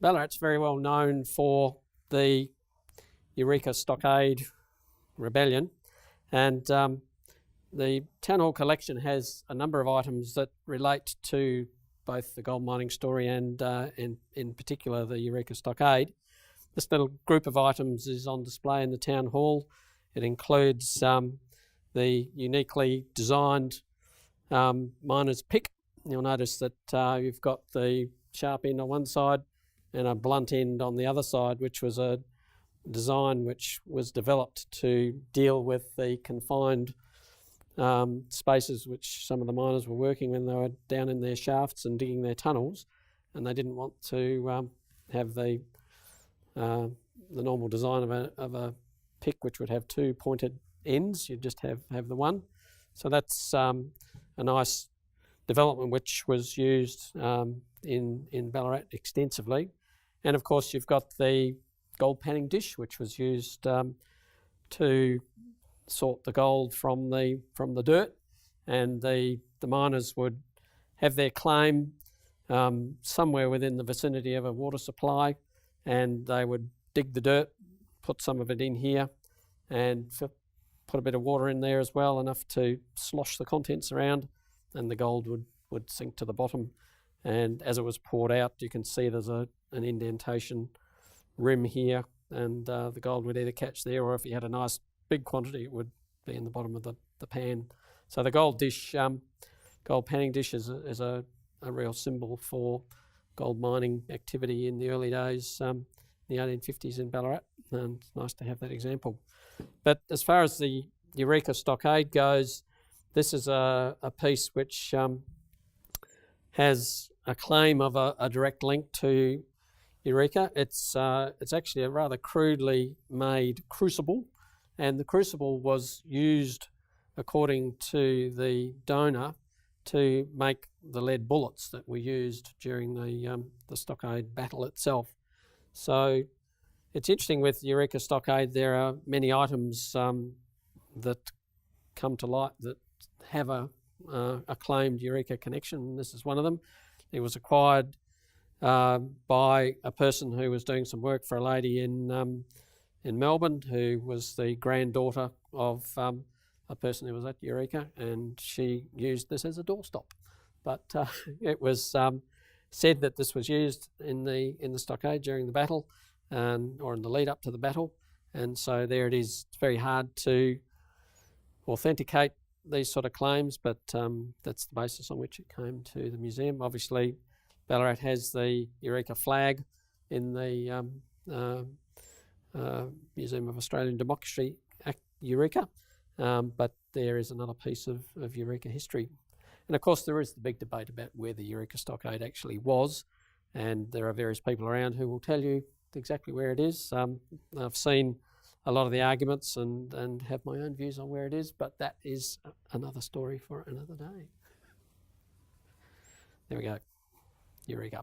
Ballarat's very well known for the Eureka Stockade Rebellion, and the Town Hall collection has a number of items that relate to both the gold mining story and in particular the Eureka Stockade. This little group of items is on display in the Town Hall. It includes the uniquely designed miner's pick. You'll notice that you've got the sharp end on one side and a blunt end on the other side, which was a design which was developed to deal with the confined spaces which some of the miners were working when they were down in their shafts and digging their tunnels, and they didn't want to have the normal design of a pick which would have two pointed ends. You'd just have the one. So that's a nice development which was used in Ballarat extensively. And of course you've got the gold panning dish, which was used to sort the gold from the dirt, and the miners would have their claim somewhere within the vicinity of a water supply, and they would dig the dirt, put some of it in here, and put a bit of water in there as well, enough to slosh the contents around, and the gold would sink to the bottom. And as it was poured out, you can see there's an indentation rim here, and the gold would either catch there, or if you had a nice big quantity, it would be in the bottom of the pan. So the gold panning dish is a real symbol for gold mining activity in the early days, in the 1850s in Ballarat, and it's nice to have that example. But as far as the Eureka Stockade goes, this is a piece which has a claim of a direct link to Eureka. It's actually a rather crudely made crucible, and the crucible was used, according to the donor, to make the lead bullets that were used during the Stockade battle itself. So it's interesting with Eureka Stockade, there are many items that come to light that have a claimed Eureka connection. This is one of them. It was acquired by a person who was doing some work for a lady in Melbourne, who was the granddaughter of a person who was at Eureka, and she used this as a doorstop. But it was said that this was used in the stockade during the battle, or in the lead up to the battle, and so there it is. It's very hard to authenticate these sort of claims, but that's the basis on which it came to the museum. Obviously, Ballarat has the Eureka flag in the Museum of Australian Democracy at Eureka, but there is another piece of Eureka history. And of course there is the big debate about where the Eureka Stockade actually was, and there are various people around who will tell you exactly where it is. I've seen a lot of the arguments and have my own views on where it is, but that is another story for another day. There we go. Eureka.